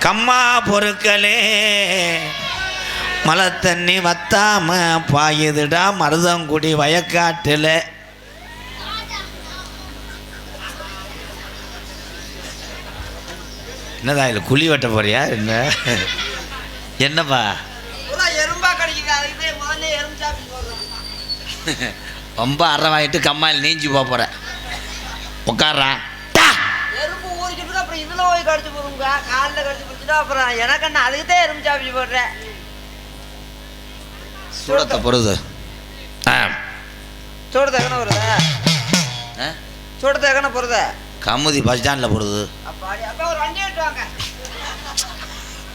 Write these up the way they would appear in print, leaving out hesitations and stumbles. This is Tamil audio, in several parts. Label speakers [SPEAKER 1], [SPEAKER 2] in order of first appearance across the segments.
[SPEAKER 1] கம்மா பொருட்களே மழை தண்ணி வத்தாம பாயுதுடா மருதங்குடி வயக்காட்டுல. என்னதா இல்லை குழி வெட்ட போறியா என்ன? என்னப்பா ரொம்ப அரை வாங்கிட்டு கம்மாயில் நீஞ்சி போற உட்கார்றா.
[SPEAKER 2] எறும்பு ஊறிக்கிட்டு அப்புறம் இதுல போய் கடிச்சு போடுங்க, காலில் கடிச்சு பிடிச்சிட்டா அப்புறம் எனக்கு என்ன அதுக்குதான் எறும்பு சாப்பிச்சு போடுறேன்.
[SPEAKER 1] சூடத்தை பொறுது
[SPEAKER 2] சூடத்தை எங்கன வருதா? சூடத்தை எங்கன போறத?
[SPEAKER 1] கமுதி பஸ் ஸ்டாண்டில் போடுது.
[SPEAKER 2] அப்போ ஒரு வண்டி விட்டுவாங்க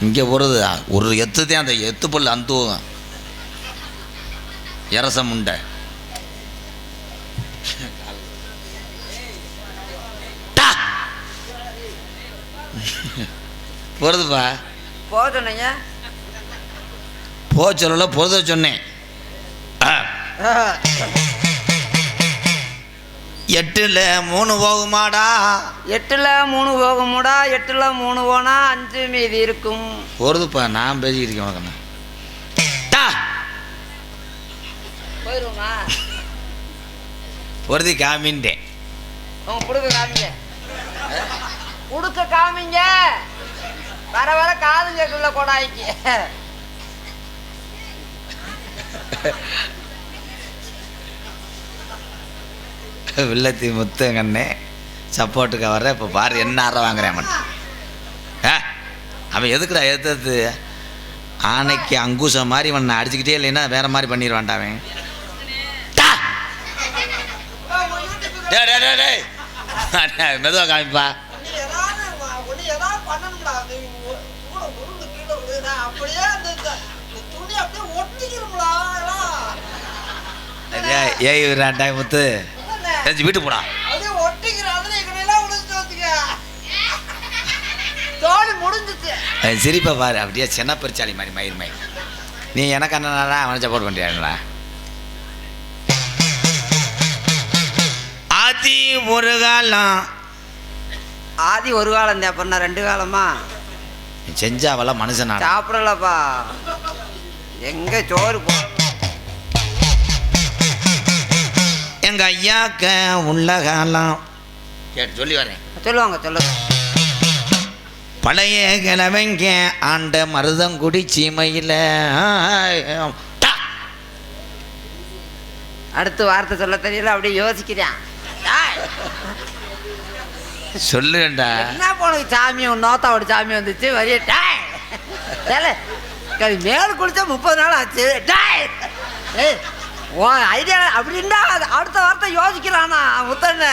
[SPEAKER 1] இங்கே போடுது. ஒரு எத்து தான் அந்த எத்து பொருள் அந்துவோங்க இரச முண்டை. பொறுதுப்பா
[SPEAKER 2] போக சொன்னீங்க.
[SPEAKER 1] போக சொல்லல பொறுத சொன்னேன். 8ல் 3 போகுமாடா?
[SPEAKER 2] 8ல் 3 போகுமாடா? 8ல் 3 போனா 5 மீதி இருக்கும்.
[SPEAKER 1] பொறுதுப்பா நான் பேசிக்கிட்டு உனக்கு
[SPEAKER 2] போயிருமா?
[SPEAKER 1] பொறுதி காமின்ட்டேன்.
[SPEAKER 2] உங்க குடுக்க காமிங்க, குடுக்க காமிங்க. வர வர காது கேட்கல கொடாய்க்கு.
[SPEAKER 1] வில்லத்தி முத்துங்கண்ணே சப்போர்ட்டுக்கு வர்ற. இப்போ பாரு என்ன அற வாங்குறேன் மட்டும். அவன் எதுக்குடா எது ஆனைக்கு அங்குசம் மாதிரி அவன் அடிச்சுக்கிட்டே இல்லைன்னா வேற மாதிரி பண்ணிடுவான்டா அவன். மெதுவா காமிப்பா. ஏய் விராண்டாய் முத்து வீட்டு போடா. சிரிப்பா பாரு அப்படியே சின்ன பெருச்சாளி மாதிரி மயிர் மயிர். நீ எனக்கு அண்ணனா அவனை சப்போர்ட் பண்றியாங்களா? ஆதி ஒரு காலம்.
[SPEAKER 2] ஆதி ஒரு காலம் தான் பண்ண 2 காலமா
[SPEAKER 1] செஞ்சாவல மனுஷனா
[SPEAKER 2] சாப்பிடலப்பா. எங்க சோறு போ.
[SPEAKER 1] எங்க ஐயாக்க உள்ள காலம் கேட்டு சொல்லி வரேன்.
[SPEAKER 2] சொல்லுவாங்க சொல்லுங்க.
[SPEAKER 1] பழைய கிழவங்க ஆண்ட மருதங்குடி சீமையில்.
[SPEAKER 2] அடுத்து வார்த்தை சொல்ல தெரியல, அப்படியே யோசிக்கிறேன்.
[SPEAKER 1] சொல்லுடா.
[SPEAKER 2] என்ன போனது சாமி நோத்தாவோட சாமி வந்துச்சு வரியா மேல் குளிச்சா 30 நாள் ஆச்சு. ஓ ஐடியா அப்படின்னா அடுத்த வார்த்தை யோசிக்கலானா முத்தண்ண.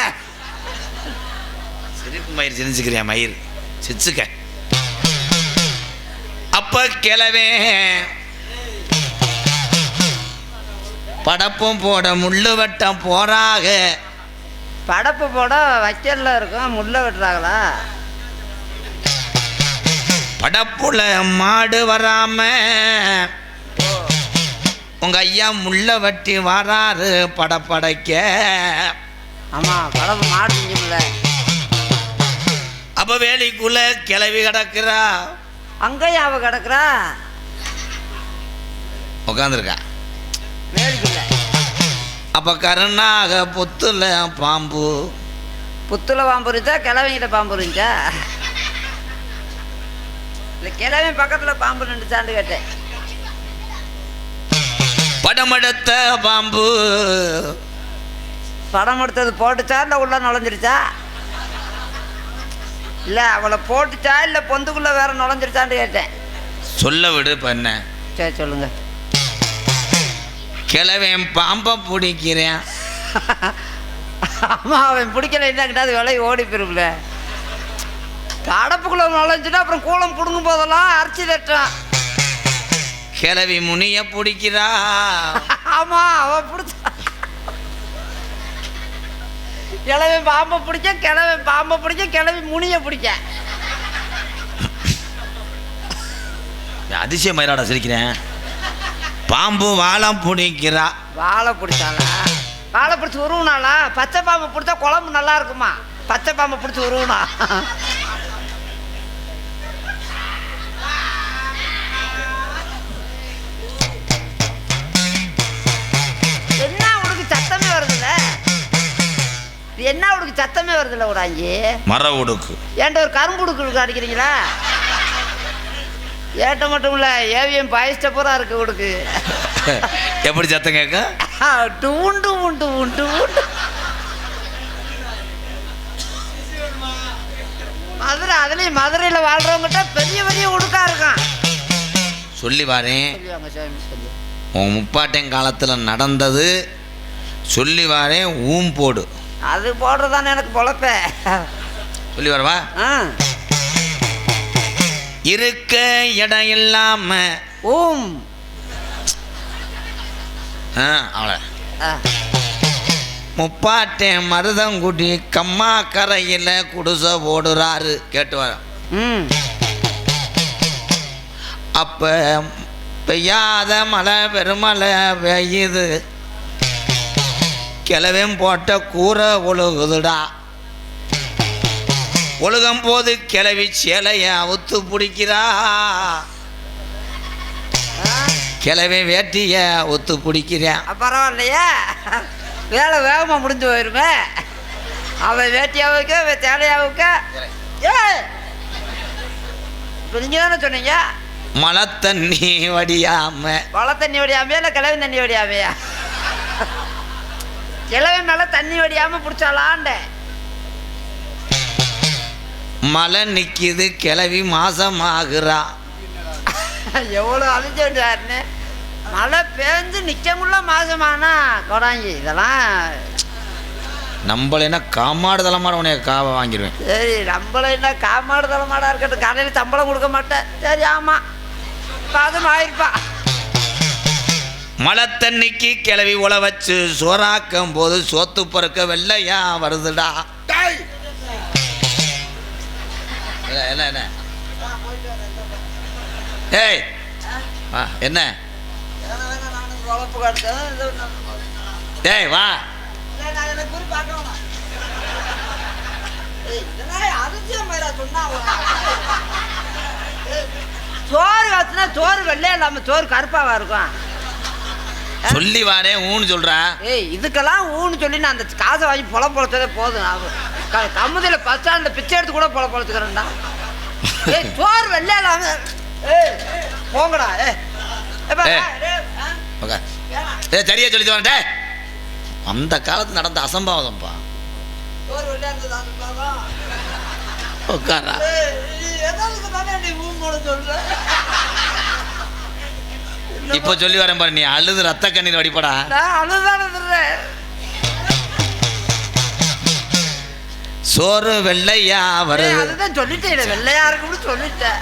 [SPEAKER 1] சிரிப்பு மயிர் சிரிச்சுக்கிறியா மயிர் சிரிச்சுக்க. அப்ப கிளவே படப்பும் போட முள்ளு வெட்டம் போறாக.
[SPEAKER 2] படப்பு போட வைக்கல இருக்கும், முள்ள வெட்டுறாங்களா?
[SPEAKER 1] படப்புல மாடு வராம உங்க ஐயா முள்ள வெட்டி வராரு படப்படைக்க.
[SPEAKER 2] ஆமா படப்பு மாடு செஞ்சுல.
[SPEAKER 1] அப்ப வேலிக்குள்ள கிளவி கிடக்குறா.
[SPEAKER 2] அங்கேயும் அவ கிடக்குறா
[SPEAKER 1] உட்காந்துருக்கா
[SPEAKER 2] வேலிக்குள்ள.
[SPEAKER 1] அப்ப கருணாக புத்துல பாம்பு.
[SPEAKER 2] புத்துல பாம்பு இருந்துச்சா கிழவங்கிட்ட பாம்பு இருந்துச்சா? இல்லை கிழமை பக்கத்துல பாம்பு நின்றுச்சான்னு கேட்டேன்.
[SPEAKER 1] படமெடுத்த பாம்பு.
[SPEAKER 2] படம் எடுத்தது போட்டுச்சா இல்லை உள்ள நுழைஞ்சிருச்சா? இல்லை அவளை போட்டுச்சா இல்லை பொந்துக்குள்ள வேற நுழைஞ்சிருச்சான்னு கேட்டேன்.
[SPEAKER 1] சொல்ல விடு பண்ண.
[SPEAKER 2] சரி சொல்லுங்க.
[SPEAKER 1] கிழவன் பாம்பை பிடிக்கிறேன்.
[SPEAKER 2] ஆமா அவன் பிடிக்கல கிட்டாது விலை ஓடி போயிருக்குல. கடப்புக்குள்ள நுழைஞ்சுட்டா அப்புறம் கூலம் பிடுங்கும் போதெல்லாம் அரைச்சி தட்டான்.
[SPEAKER 1] கிழவி முனிய பிடிக்கிறா.
[SPEAKER 2] ஆமா அவன் பிடிச்சா கிழவி பாம்பை பிடிக்க, கிழவி பாம்பை பிடிக்க, கிழவி முனிய பிடிக்க.
[SPEAKER 1] அதிசய மயிலாடா சிரிக்கிறேன். பாம்பு வாழை பிடிக்கிறா.
[SPEAKER 2] வாழை பிடிச்சாளா? வாழை பிடிச்சி உருவுனாளா? பச்சை பாம்பை பிடிச்சா குழம்பு நல்லா இருக்குமா? பச்சை பாம்பை பிடிச்சி உருவுனா என்ன உடுக்கு சத்தமே வருதுல்ல உடாங்கி?
[SPEAKER 1] மர உடுக்கு.
[SPEAKER 2] ஏன்ட்ட ஒரு கரும்பு உடுக்கு அடிக்கிறீங்களா? ஏட்ட மட்டும் இல்ல, ஏவிஎம் பாயிஸ்ட பூரா இருக்கு உடுக்கு.
[SPEAKER 1] எப்படி சத்தம் கேட்க?
[SPEAKER 2] டூண்டு உண்டு உண்டு உண்டு. மதுரை, அதுலயும் மதுரையில் வாழ்றவங்கிட்ட பெரிய பெரிய உடுக்கா இருக்கான்.
[SPEAKER 1] சொல்லி வாரேன்,
[SPEAKER 2] சொல்லுவாங்க சாமி, சொல்லு.
[SPEAKER 1] உன் முப்பாட்டன் காலத்தில் நடந்தது சொல்லி வாரேன். போடு.
[SPEAKER 2] அது போடுறதானே எனக்கு பொழப்ப.
[SPEAKER 1] சொல்லி வரவா? இருக்க இடம் இல்லாம அவளை முப்பாட்டேன் மருதங்குடி கம்மா கரையில் குடிசை போடுறாரு. கேட்டு வர. அப்ப பெய்யாத மழை பெருமழை பெய்யுது, கிளவன் போட்ட கூரை ஒழுகுதுடா. ஒழுகும் போது கிளவி சேலைய அவுத்து பிடிக்கிறா, கிளவி வேட்டிய ஒத்து பிடிக்கிறேன்.
[SPEAKER 2] பரவாயில்லையா, வேலை வேகமாக முடிஞ்சு போயிருமே. அவன் வேட்டியாவுக்க, அவன் சேலையாவுக்க. இப்போ நீங்கள் தானே சொன்னீங்க
[SPEAKER 1] மழை தண்ணி வடியாம.
[SPEAKER 2] மழை தண்ணி வடியாமையா இல்லை கிழவி தண்ணி வடியாமையா? கிழவி மேலே தண்ணி வடியாமல் பிடிச்சாலாண்ட.
[SPEAKER 1] மழை நிற்கிது, கிளவி மாசமாகுறா.
[SPEAKER 2] எவ்வளோ அழிஞ்ச வேண்டியாருன்னு. மழை பேஞ்சு நிற்க முடியல மாசமானா கொடாங்கி. இதெல்லாம்
[SPEAKER 1] நம்மள காமாடு தலைமாட உனைய காவை வாங்கிடுவேன்.
[SPEAKER 2] சரி, நம்மள என்ன காமாடு தலைமாடா இருக்கட்டும், கடையில் சம்பளம் கொடுக்க மாட்டேன். சரி, ஆமாம், அதுவும் ஆயிருப்பா.
[SPEAKER 1] மழை தண்ணிக்கு கிளவி உழ வச்சு சோறாக்கும் போது சோத்து பொறுக்க வெள்ளையா வருதுடா. என்ன என்ன ஏய் என்ன டேய் வா.
[SPEAKER 2] சோறு வச்சுனா சோறு வெள்ளையா இல்லாம சோறு கருப்பாவா இருக்கும்.
[SPEAKER 1] சொல்லி வாரேன் ஊன்னு சொல்றா.
[SPEAKER 2] ஏய், இதுக்கெல்லாம் ஊன்னு சொல்லி நான் அந்த காசை வாங்கி பொழப்பொழச்சதே போதும். கம்முதில பஸ் ஸ்டாண்ட்ல பிச்சை எடுத்து கூட பொழப்பொழச்சுக்கிறேன்டா. ஏய், சோறு வெள்ளையா இல்லாம. போங்கடா.
[SPEAKER 1] சரியா சொல்லி வரட்டே. அந்த காலத்து நடந்த அசம்பாவதம்பா. உட்காரா. இப்போ சொல்லி வரேன் பாரு, நீ அழுது ரத்த கண்ணீர் வடிப்படா. சோறு வெள்ளையா வருது.
[SPEAKER 2] அதுதான் சொல்லிட்டேன், வெள்ளையா இருக்குன்னு சொல்லிட்டேன்.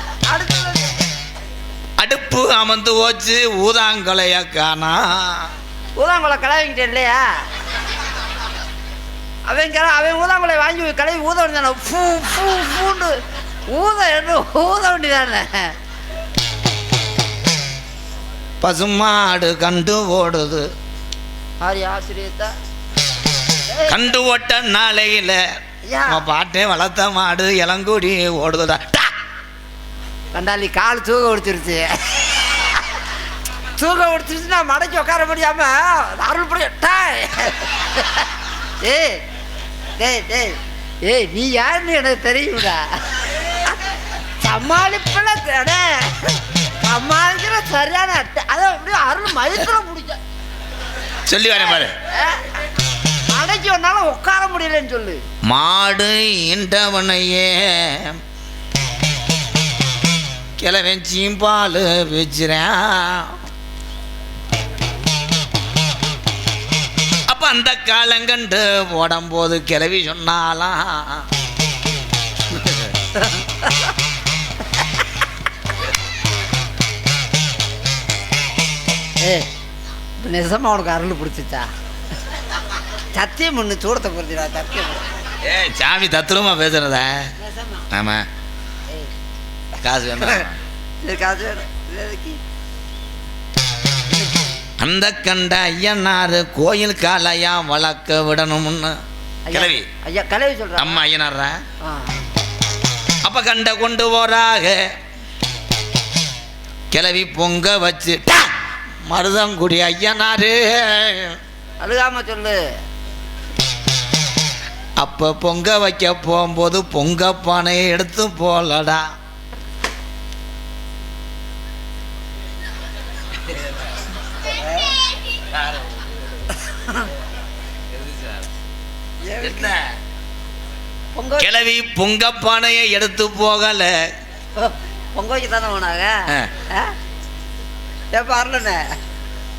[SPEAKER 1] அடுப்பு அமர்ந்து ஓச்சு ஊதாங்கொலைய காணா.
[SPEAKER 2] ஊதாங்கொலை கிளவிக்கிட்டேன் இல்லையா? அவன் ஊதாங்கொலை வாங்கி கிளவி ஊத வேண்டியதானே. பூண்டு ஊத வேண்டியதானே.
[SPEAKER 1] பசுமாடு கண்டு ஓடுது.
[SPEAKER 2] ஆசிரியத்தா
[SPEAKER 1] கண்டு ஓட்ட நாளையில பாட்டே வளர்த்த மாடு இளங்குடி ஓடுதுடா.
[SPEAKER 2] கண்டாலி கால் தூக்க ஒடிச்சிருச்சு. தூக்க ஒடிச்சிருச்சுன்னா மடக்கி உட்கார முடியாம அருள் படி. ஏய் டேய் டேய் ஏய், நீ யாருன்னு எனக்கு தெரியும்டா. சமாளிப்பில் சமாளிக்கிற சரியான அட்டை. அதை அப்படியே அருள் மயத்துல முடிச்ச
[SPEAKER 1] சொல்லி வரேன் பாரு.
[SPEAKER 2] மடக்கி ஒன்னால உட்கார முடியலன்னு சொல்லு.
[SPEAKER 1] மாடு இன்றவனையே கிளவன் சீம்பால் வச்சுறேன். அப்ப அந்த காலங்கண்டு போடும்போது கிளவி சொன்னாலாம்,
[SPEAKER 2] நிஜமா உனக்கு அருள் பிடிச்சிச்சா? சத்தியம் ஒன்று சூடத்தை பொறுத்திடா. சத்தியம்.
[SPEAKER 1] சாமி தத்துரமா பேசுறத. ஆமா, காசு வேண்டாம்.
[SPEAKER 2] காசு வேணும்.
[SPEAKER 1] அந்த கண்ட ஐயனாரு கோயில் காலையா வளர்க்க விடணும்னு கிளவி.
[SPEAKER 2] ஐயா கிளவி சொல்ற.
[SPEAKER 1] அம்மா ஐயனாரா. அப்ப கண்ட கொண்டு போறாக கிளவி பொங்க வச்சு மருதங்குடி ஐயனாரு
[SPEAKER 2] அழுகாம சொல்லு.
[SPEAKER 1] அப்போ பொங்க வைக்க போகும்போது பொங்க பானையை எடுத்து போலடா. கிளவி பொங்க பானையை எடுத்து போகல.
[SPEAKER 2] பொங்க வைக்க தானே போனாங்க. ஏப்ப வரலண்ணே,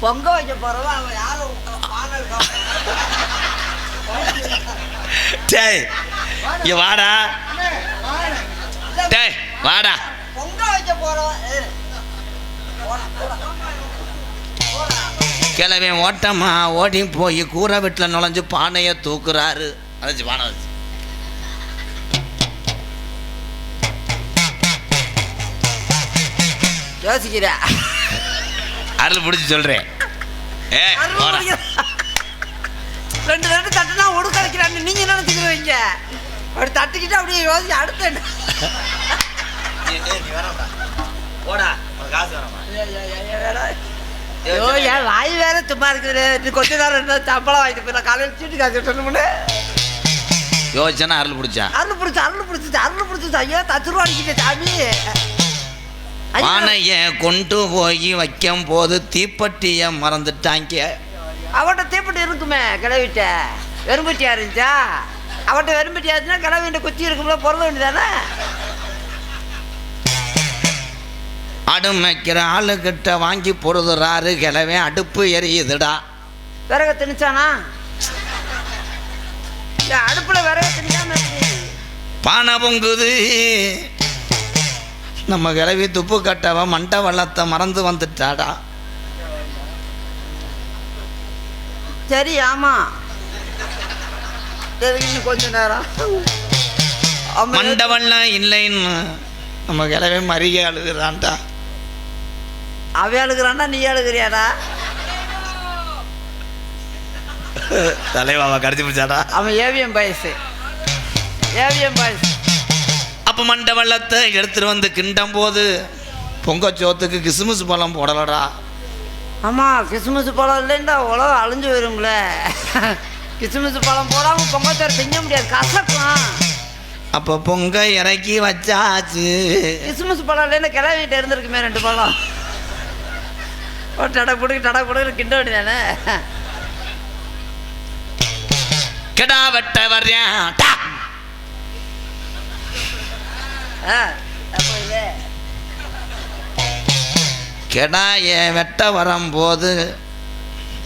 [SPEAKER 2] பொங்க வைக்க போறவன் அவன் யாரும்
[SPEAKER 1] டேய் இங்க வாடா. டேய் வாடா.
[SPEAKER 2] பொங்க வைக்க போறவன்
[SPEAKER 1] கிளவி ஓட்டமா ஓடி போய் கூரை வீட்டில் நுழைஞ்சு பானையை தூக்குறாரு. அதாச்சு பானை வச்சு
[SPEAKER 2] யோசிக்கிற
[SPEAKER 1] அருள் பிடிச்சி சொல்றேன்.
[SPEAKER 2] ரெண்டு தட்டுனா ஒடுக்க வைக்கிறான்னு நீங்க நினைச்சுக்கிறீங்க. அப்படி தட்டிக்கிட்டு அப்படியே யோசிச்சு அடுத்த என் வாய் வேற சும்மா இருக்குது. கொஞ்ச நேரம் இருந்தா சம்பளம் வாங்கிட்டு போய் காலையில் சீட்டு காசு சொல்லணும்னு
[SPEAKER 1] யோசிச்சானா அருள் பிடிச்சா.
[SPEAKER 2] அருள் பிடிச்சி ஐயோ தச்சுருவா அடிக்கிட்டே சாமி.
[SPEAKER 1] பானைய கொண்டு போய் வைக்கும் போது தீப்பெட்டிய மறந்துட்டாங்க.
[SPEAKER 2] அவட்ட தீப்பெட்டி இருக்குமே கிளவிட்ட. வெறும்பட்டியா இருந்துச்சா? அவட்ட வெறும்பட்டியா இருந்துச்சுன்னா கிளவிட்ட குச்சி இருக்கும்ல, பொருள வேண்டியதானே.
[SPEAKER 1] அடுமைக்கிற ஆளுகிட்ட வாங்கி பொருதுறாரு. கிளவே அடுப்பு எரியுதுடா.
[SPEAKER 2] விறக திணிச்சானா? அடுப்புல விறக திணிக்காம
[SPEAKER 1] பானை பொங்குது. நம்ம கிளவி துப்பு கட்டவ மண்டை வள்ளத்தை மறந்து வந்துட்டாடா.
[SPEAKER 2] சரி ஆமா, இன்னும் கொஞ்ச நேரம்
[SPEAKER 1] மண்டை வள்ளம் இல்லைன்னு நம்ம கிளவி மறிகை அழுகுறான்டா.
[SPEAKER 2] அவ அழுகுறான்டா, நீ அழுகுறியாடா?
[SPEAKER 1] தலைவாவா கடிச்சு பிடிச்சாடா.
[SPEAKER 2] அவன் ஏவிஎம் பாயசு.
[SPEAKER 1] அப்போ மண்டை வெள்ளத்தை எடுத்துட்டு வந்து கிண்டும் போது பொங்க சோத்துக்கு கிசுமிசு பழம் போடலடா.
[SPEAKER 2] ஆமாம், கிசுமிசு பழம் இல்லைன்னா உலகம் அழிஞ்சு வரும்ல. கிசுமிசு பழம் போடாமல் பொங்கச்சோறு திங்க முடியாது, கசக்கும்.
[SPEAKER 1] அப்போ பொங்க இறக்கி வச்சாச்சு.
[SPEAKER 2] கிசுமிசு பழம் இல்லைன்னா கிளவிட்டு இருந்திருக்குமே 2 பழம். ஒரு டடை பிடிக்கு கிண்ட வேண்டியதானே.
[SPEAKER 1] கெடா வெட்ட வர்றேன். கெடாய வெட்ட வரும்போது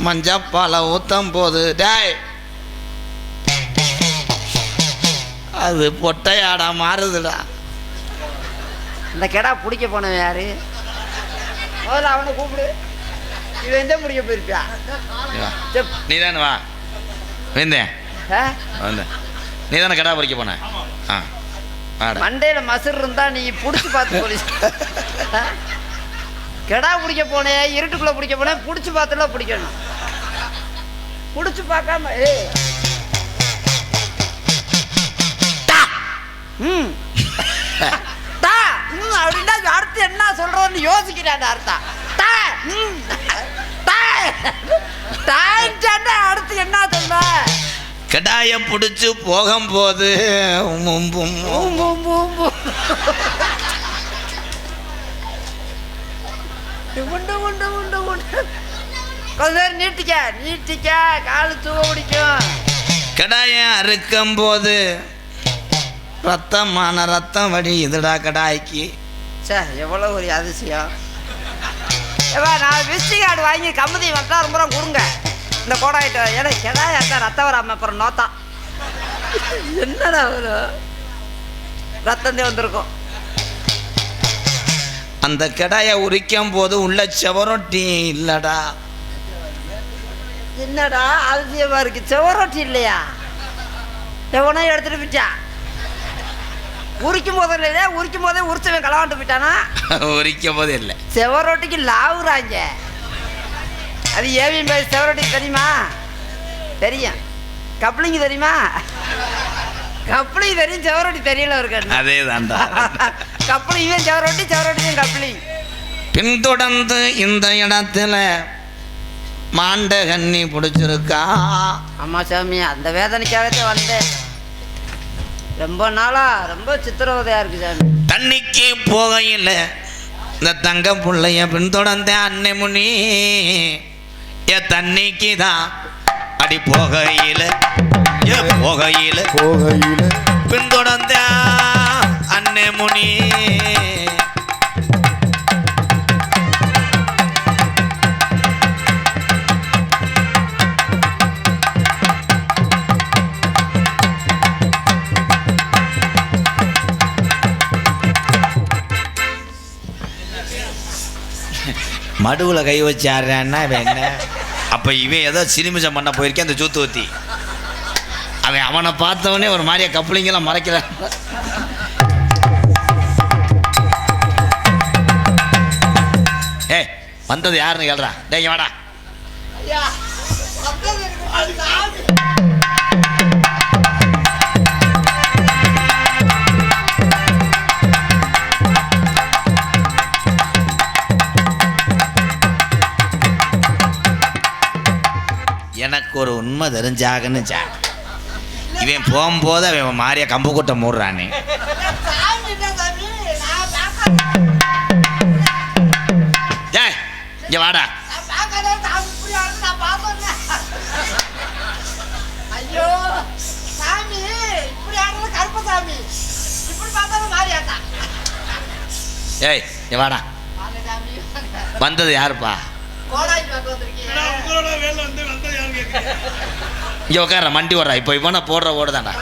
[SPEAKER 1] மஞ்சப்பாலை ஊத்தும் போது டேய் அது பொட்டையாடா மாறுதுடா.
[SPEAKER 2] இந்த கெடா பிடிக்க போனவன் யாரு? முதல்ல அவனை கூப்பிடு. இவன் எந்த பிடிக்க போயிருப்பியா?
[SPEAKER 1] நீ தானே வா வேந்தேன் வந்தேன். நீ தானே கெடா பிடிக்க போன?
[SPEAKER 2] மண்டையில மசுர் இருந்தா நீ புடிச்சு பார்த்து போலீஸ். கெடா பிடிக்க போனேன், இருட்டுக்குள்ள பிடிக்க போனேன், புடிச்சு பார்த்துல பிடிக்கணும். புடிச்சு பார்க்காம அப்படின்னா அடுத்து என்ன சொல்றோம்னு யோசிக்கிறான். அர்த்தம் அடுத்து என்ன சொல்ற?
[SPEAKER 1] கடாய பிடிச்சு போகும்போது
[SPEAKER 2] கொஞ்சம் நீட்டிக்க காலு தூவ பிடிக்கும்.
[SPEAKER 1] கடாய அறுக்கும் போது ரத்தம் வடி இதுடா கடாய்க்கு.
[SPEAKER 2] சார் எவ்வளோ ஒரு அதிசயம். நான் விசிட்டிங் கார்டு வாங்கி கம்பெனி வந்தா ரொம்ப கொடுங்க. இந்த கோடாயிட்ட ஏன்னா கெடாயா ரத்தம் வராம அப்புறம் நோத்தா என்னடா வரும்? ரத்தந்தே வந்திருக்கும்.
[SPEAKER 1] அந்த கெடாயை உரிக்கும் போது உள்ள செவரொட்டி இல்லடா.
[SPEAKER 2] என்னடா அதிசயமா இருக்கு, செவரொட்டி இல்லையா? எவனோ எடுத்துட்டு போயிட்டான். உரிக்கும் போதே இல்லையா? உரிக்கும் போதே உரிச்சவன் களவாண்டு போயிட்டானா?
[SPEAKER 1] உரிக்கும் போதே இல்லை,
[SPEAKER 2] செவரொட்டிக்கு லாவுறாங்க. அது ஏவிஎம் பாய் செவரொட்டி தெரியுமா? தெரியும். கப்ளிங் தெரியுமா? கப்ளிங் தெரியும், செவரொட்டி தெரியல ஒரு கண்ணு.
[SPEAKER 1] அதே தான்டா.
[SPEAKER 2] கப்ளிங் செவரொட்டி, செவரொட்டி கப்ளிங்.
[SPEAKER 1] பின்தொடர்ந்து இந்த இடத்துல மாண்ட கண்ணி பிடிச்சிருக்கா.
[SPEAKER 2] ஆமா சாமி, அந்த வேதனைக்காகவே வந்தேன். ரொம்ப நாளா ரொம்ப சித்திரவதையா இருக்கு சாமி.
[SPEAKER 1] தண்ணிக்கு போகையில் இந்த தங்க புள்ளைய பின்தொடர்ந்த அன்னை முனி என் தண்ணிக்கு தான் அடி போகையில் போகையில் பின்தொடர்ந்த அன்னை முனி மடுவில் கை வச்சு ஆடுறான்னா இவன் என்ன அப்போ இவன் ஏதோ சினிமிசம் பண்ண போயிருக்கேன் அந்த சூத்து ஊத்தி அவன் அவனை பார்த்தவனே ஒரு மாதிரியா கப்ளிங்கெல்லாம் மறைக்கிறான். ஏ வந்தது யாருன்னு கேள்றா. டேங்க வாடா. எனக்கு ஒரு உண்மை தெரிஞ்சாகன்னு இவன் போகும்போது அவன் மாறிய கம்பு கூட்ட மூடுறானே. ஏய் இங்க வாடா. ஏய் இங்க வாடா. வந்தது யாருப்பா? இங்க உட்கார மண்டி ஓடுறா. இப்போ இவனை போடுற ஓடுதாண்டா.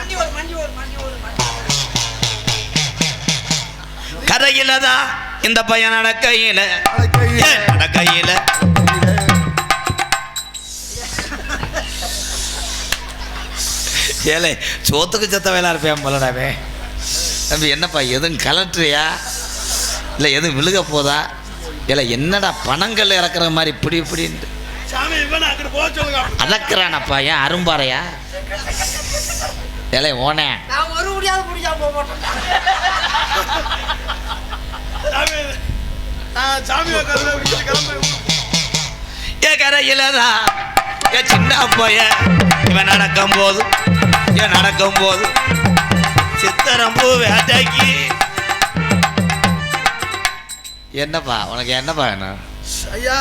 [SPEAKER 1] கரையில தான் இந்த பையன் நடக்கையில நடக்கையில ஏலே சோத்துக்கு சத்த வேலை இருப்பேன் போலடாவே. தம்பி என்னப்பா எதுவும் கலட்டுறியா இல்லை எதுவும் விழுக போதா? இல்லை என்னடா பணங்கள் இறக்குற மாதிரி இப்படி இப்படின்ட்டு அதக்குறானப்பா. ஏன் அரும்பாறையா? ஏலே ஓனே ஏ கரையிலதா ஏ சின்ன போய இவன் நடக்கும் போது சித்தரம்பூ வேட்டைக்கு என்னப்பா உனக்கு என்னப்பா வேணும்?
[SPEAKER 3] ஐயா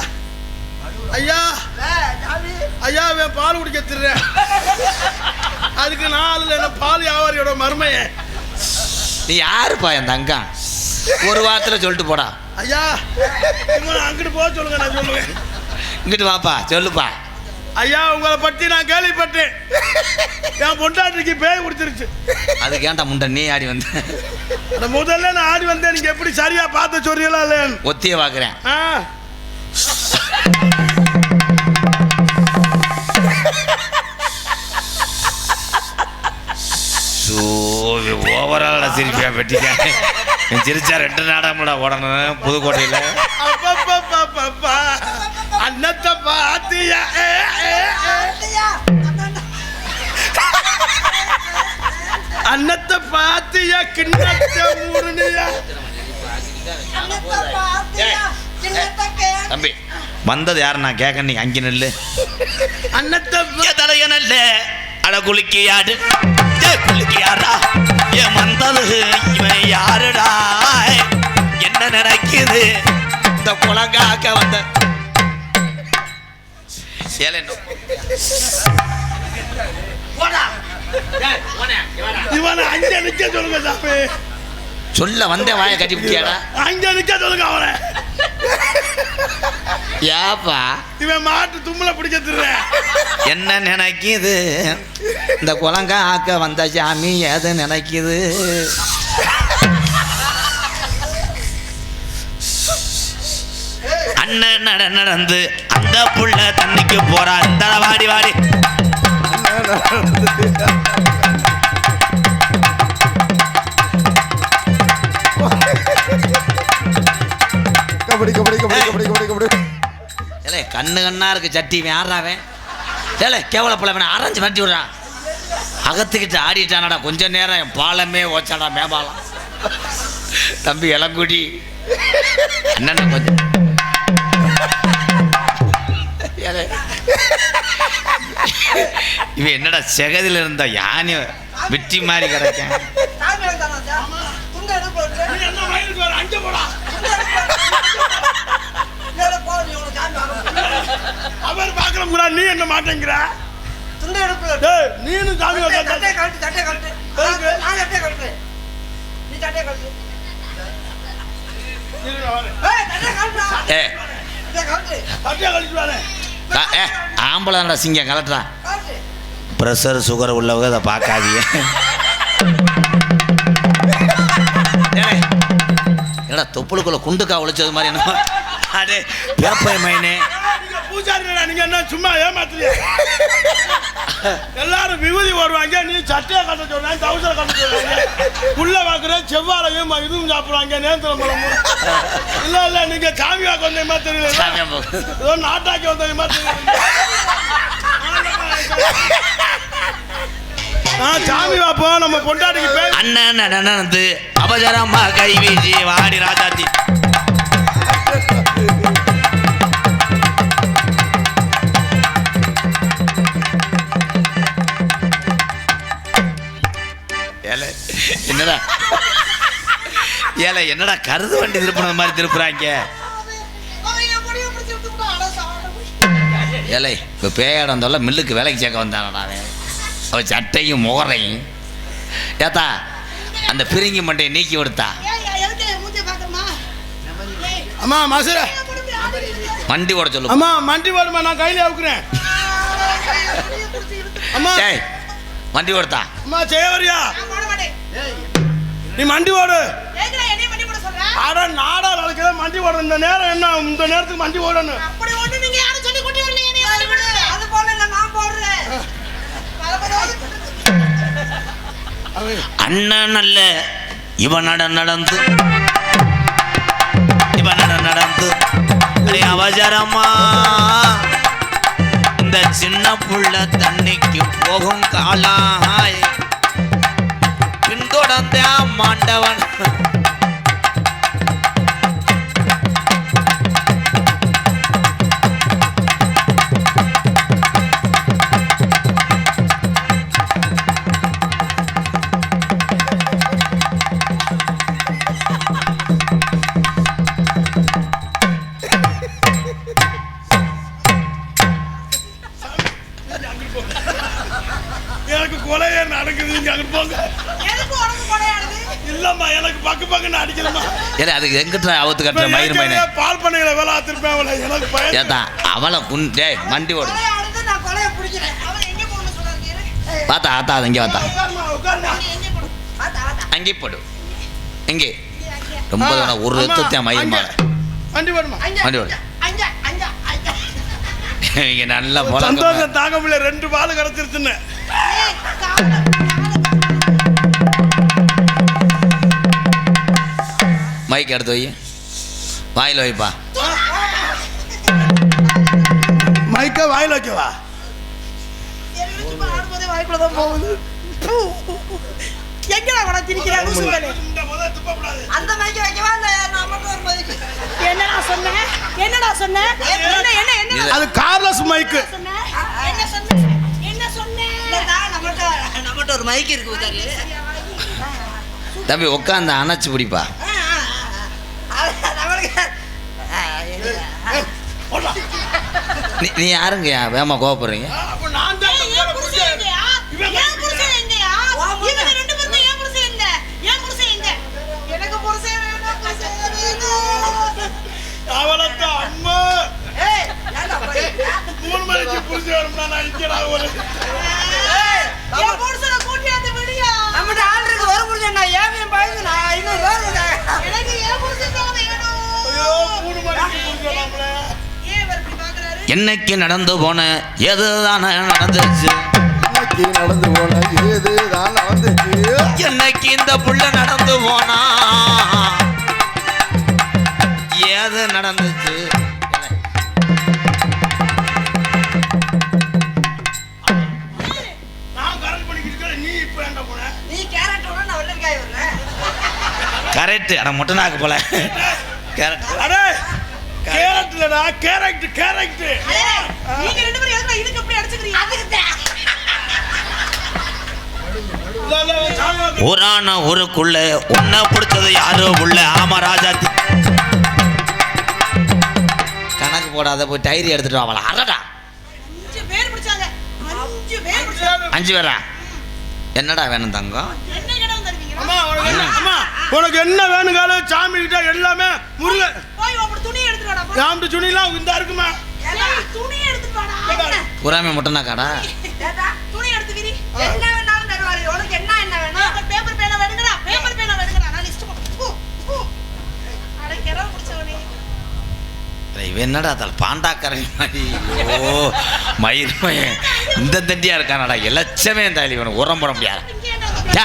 [SPEAKER 3] ஐயா ஐயா அவன் பால் குடிக்க திடுறேன். அதுக்கு நாளில் என்ன பால் வியாபாரியோட மருமைய.
[SPEAKER 1] நீ யாருப்பா என் தங்கம்? ஒரு வாரத்தில் சொல்லிட்டு போடா.
[SPEAKER 3] ஐயா அங்கிட்டு போக சொல்லுங்க, நான் சொல்லுவேன்.
[SPEAKER 1] இங்கிட்டு வாப்பா சொல்லுப்பா.
[SPEAKER 3] ஐயா உங்களை பற்றி நான் கேள்விப்பட்டேன். என் பொண்டாட்டிக்கு பேய் குடிச்சிருச்சு.
[SPEAKER 1] அதுக்கு ஏன்டா முண்டை நீ ஆடி வந்த?
[SPEAKER 3] முதல்ல நான் ஆடி வந்தேன். நீங்க எப்படி சரியா பார்த்து சொல்றீங்களா இல்லையான்னு
[SPEAKER 1] ஒத்திய பார்க்குறேன். ஓவரால சிரிப்பியா பெட்டிக்காங்க. சிரிச்சா 2 நாடகம்டா ஓடணும் புதுக்கோட்டையில்.
[SPEAKER 3] அன்னத்தை பாத்தியா அன்னத்தை பாத்தியா கிண்ணத்தை மூடுனியா.
[SPEAKER 1] தம்பி வந்தது யாரு நான் கேட்க? நீ அங்கே நெல்லு.
[SPEAKER 3] அன்னத்தை
[SPEAKER 1] தலைய நல்ல அட குளிக்கியாடு குளிக்கியாடா. ஏன் வந்தது இவன் யாருடா? என்ன நடக்குது? இந்த குலங்காக்க வந்த
[SPEAKER 3] இவனை அங்க நிக்க சொல்லுங்க சாமி.
[SPEAKER 1] சொல்ல வந்தேன் வாயை கட்டி விட்டியாடா.
[SPEAKER 3] அங்க நிக்க சொல்லுங்க அவனை.
[SPEAKER 1] யாப்பா
[SPEAKER 3] இவன் மாட்டு தும்மல பிடிக்க திடுற.
[SPEAKER 1] என்ன நினைக்குது இந்த குலங்கா ஆக்க வந்த சாமி? எது நினைக்குது? அண்ணன் நடந்து அந்த புள்ள தண்ணிக்கு போறா. இந்த வாடி வாடி
[SPEAKER 4] கபடி கபடி கபடி கபடி கபடி கபடி.
[SPEAKER 1] ஏலே கண்ணு கண்ணா இருக்கு சட்டி. இவன் ஆடுறாவன். ஏலே கேவலப்பழ வேணா ஆரஞ்சு வண்டி விடுறான். அகத்துக்கிட்டு ஆடிட்டானடா. கொஞ்ச நேரம் என் பாலமே ஓச்சாடா மேபாலம். தம்பி இளங்குடி என்னென்ன கொஞ்சம் இவன் என்னடா செகதில் இருந்த யானை வெட்டி மாதிரி கிடைக்கும்.
[SPEAKER 2] சாமி வந்தானா சார்? துண்டை எடுப்பு விட்டு.
[SPEAKER 3] நீ என்ன வயலுக்கு வர அங்கே போடா.
[SPEAKER 2] நேரா போ, நீ உனக்கு சாமி வாங்க.
[SPEAKER 3] அவர் பார்க்கணும்டா, நீ என்ன மாட்டேங்கிற?
[SPEAKER 2] துண்டை எடுப்பு விட்டு.
[SPEAKER 3] டேய் நீனும் சாமி
[SPEAKER 2] சட்டையை
[SPEAKER 3] வந்தா
[SPEAKER 2] கழட்டு, சட்டையை கழட்டு.
[SPEAKER 3] எதுக்கு?
[SPEAKER 2] நான் சட்டையை கழட்டு. நீ சட்டையை கழட்டு. சட்டையை கழட்டுடா.
[SPEAKER 1] ஏய்
[SPEAKER 2] இதை கழட்டு.
[SPEAKER 3] சட்டியா கழிச்சு வானே.
[SPEAKER 1] ஆம்பளை தான்டா சிங்கம் கலட்டுறா.
[SPEAKER 2] கழட்டு.
[SPEAKER 1] ப்ரெஷர் சுகர் உள்ளவங்க இதை பார்க்காதீங்க. ஏய், என்னடா தொப்புளுக்குள்ள குண்டுக்கா ஒழிச்சது மாதிரி என்ன? அடே பேப்பர் மைனே.
[SPEAKER 3] நீங்க பூஜாரிடா, நீங்க என்ன சும்மா ஏமாத்துறியா? எல்லாரும் விபூதி ஓடுவாங்க, நீ சட்டையை கட்ட சொல்றாங்க, தவுசரை கட்ட சொல்றாங்க. புள்ள வாக்குற செவ்வாழையும் இதுவும் சாப்பிடுவாங்க, நேந்திரம் பழமும். இல்ல இல்ல, நீங்க சாமி வாக்க வந்தீங்கமா தெரியல,
[SPEAKER 1] சாமியா போ.
[SPEAKER 3] ஏதோ நாட்டாக்கி வந்தீங்கமா தெரியல. சாமி வாப்போம், நம்ம பொண்டாட்டிக்கு பேர்
[SPEAKER 1] அண்ணன் நடந்து அபஜரமா கை வீசி வாடி ராஜாத்தி. என்னடா ஏல என்னடா கருது வண்டி திருப்பினது மாதிரி திருப்புறாங்க. ஏலை இப்போ பேயாடம் வந்தால மில்லுக்கு வேலைக்கு சேர்க்க வந்தானடா அவன் சட்டையும் முகரையும். ஏத்தா அந்த பிரிங்கி மண்டையை நீக்கி விடுத்தா.
[SPEAKER 3] அம்மா மசுர
[SPEAKER 1] வண்டி ஓட சொல்லு.
[SPEAKER 3] அம்மா மண்டி ஓடுமா, நான் கையில அவுக்குறேன். அம்மா
[SPEAKER 1] ஏய் வண்டி ஓடுத்தா.
[SPEAKER 3] அம்மா செய்யவரியா, நீ மண்டி ஓடு. ஆடா நாடா நடக்கிற மண்டி ஓடு. இந்த நேரம் என்ன, இந்த நேரத்துக்கு மண்டி ஓடணும்.
[SPEAKER 2] அது போல நான் போடுறேன்.
[SPEAKER 1] அண்ணன் நல்ல இவன் நடந்து அவசரமா இந்த சின்ன புள்ள தண்ணிக்கு போகும் காலாய் பின்தொடர்ந்த மாண்டவன்.
[SPEAKER 3] எனக்கு கொலையே நடக்குது, நீங்க அங்க போங்க. இல்லம்மா, எனக்கு பக்கு பக்குன்னு அடிக்கலம்மா.
[SPEAKER 1] ஏன்னா அதுக்கு எங்கிட்ட அவத்து கட்டுற மயிர் மைனே
[SPEAKER 3] பால் பண்ணையில வேலை ஆத்திருப்பேன் அவளை. எனக்கு பயம்.
[SPEAKER 1] ஏத்தா அவளை குண்டே வண்டி ஓடு. பார்த்தா ஆத்தா அது இங்கே பார்த்தா அங்கே போடு. இங்கே ரொம்ப ஒரு ரத்தத்தை மயிர் மாலை
[SPEAKER 3] வண்டி போடுமா.
[SPEAKER 1] வண்டி ஓடு. இங்கே நல்லா போல
[SPEAKER 3] சந்தோஷம் தாங்க முடியல, 2 பால் கிடைச்சிருச்சுன்னு.
[SPEAKER 1] மைக் எடுத்து வை, வாயில் வைப்பா.
[SPEAKER 3] மைக்க வாயில் வைக்கவா?
[SPEAKER 2] எங்கடா கூட திரிக்கிறாங்க சொல்லுங்க.
[SPEAKER 3] இந்த முதல்ல துப்பக்கூடாது.
[SPEAKER 2] அந்த மைக்க வைக்கவா இல்ல நான் மட்டும் ஒரு மைக்?
[SPEAKER 5] என்னடா சொன்ன? என்னடா சொன்ன? என்ன என்ன என்ன
[SPEAKER 3] அது கார்லஸ் மைக்கு.
[SPEAKER 5] சொன்ன? என்ன சொன்ன? என்ன சொன்ன?
[SPEAKER 2] இல்லடா நம்மட்ட ஒரு மைக் இருக்கு உதாரி.
[SPEAKER 1] தம்பி உட்காந்து அணைச்சு பிடிப்பா. நீ யாருங்கய்யா வேமா கோவப்படுறீங்க?
[SPEAKER 3] அப்ப நான் தான்
[SPEAKER 5] ஏன் புருஷன் எங்கயா? ஏன் புருஷன் எங்கயா? இவங்க 2 பேரும் ஏன் புருஷன் எங்க? ஏன் புருஷன் எங்க? எனக்கு புருஷன் வேணும், புருஷன் வேணும்.
[SPEAKER 3] அவளத்த அம்மா
[SPEAKER 2] ஏய் ஏன்டா போய்
[SPEAKER 3] 3 மணிக்கு புரிஞ்சு வரணும்னா நான் இங்கடா ஒரு.
[SPEAKER 5] என் புருஷனை கூட்டியாந்து விடுயா.
[SPEAKER 2] நம்மட்ட ஆள் இருக்கு, ஒரு புருஷன் நான் ஏன் பாய்து நான் இன்னும் வேற.
[SPEAKER 5] எனக்கு ஏன் புருஷன் தான் வேணும்.
[SPEAKER 3] ஐயோ 3 மணிக்கு புரிஞ்சு வரணும்ல.
[SPEAKER 5] ஏன் இவர் இப்படி பார்க்கறாரு?
[SPEAKER 1] என்னைக்கு நடந்து போன எதுதானே நடந்துச்சு.
[SPEAKER 4] இன்னைக்கு நடந்து போன ஏதுதான் நடந்துச்சு.
[SPEAKER 1] என்னைக்கு இந்த புள்ள நடந்து போனா ஏது நடந்துச்சு.
[SPEAKER 3] நான் கரெக்ட் பண்ணிக்கிட்டு இருக்கேன், நீ இப்போ எங்க போன?
[SPEAKER 2] நீ கேரட் உடனே நான் வெள்ளரிக்காய் வரேன்.
[SPEAKER 1] கரெக்ட். அட முட்டை நாக்கு போல கரெக்ட்.
[SPEAKER 3] அடே கேரட் இல்லடா, கேரட் கேரட்.
[SPEAKER 5] நீங்க 2 பேரும் எதுக்கு இதுக்கு இப்படி அடிச்சுக்கிறீங்க? அதுக்கு
[SPEAKER 3] சாமி வாக்கு.
[SPEAKER 1] ஊரான ஊருக்குள்ள உன்னை பிடிச்சது யாரோ உள்ள ஆமா ராஜாத்தி கணக்கு போடாத போய் டைரி எடுத்துட்டு அவளை அரடா
[SPEAKER 5] 5 பேர் பிடிச்சாங்க 5 பேர் பிடிச்சாங்க
[SPEAKER 1] 5 பேரா என்னடா வேணும் தங்கம்
[SPEAKER 5] என்ன கிடம் தருவீங்க
[SPEAKER 3] அம்மா உனக்கு என்ன வேணுங்காலும் சாமி கிட்ட எல்லாமே முருகன்.
[SPEAKER 5] போய் உன் துணி எடுத்துட்டு வாடா போ.
[SPEAKER 3] யாம்ட்டு துணிலாம் இந்த இருக்குமா?
[SPEAKER 5] ஏய், துணி எடுத்துட்டு வாடா
[SPEAKER 1] புறாமே முட்டனா காடா
[SPEAKER 5] துணி எடுத்து விரி
[SPEAKER 2] என்ன வேணாலும் தருவாரு உனக்கு என்ன வேணும்
[SPEAKER 5] பேப்பர் பேனா வேணுங்கடா பேப்பர் பேனா வேணுங்கடா நான் லிஸ்ட் போட்டு அட கிடம் பிடிச்சவனே
[SPEAKER 1] இவன் என்னடா தல் பாண்டாக்கரை மாதிரி ஓ மயிர்மயன் இந்த தண்டியா இருக்கானடா எலட்சமே தாலி இவனுக்கு உரம் போட முடியாது
[SPEAKER 5] இங்க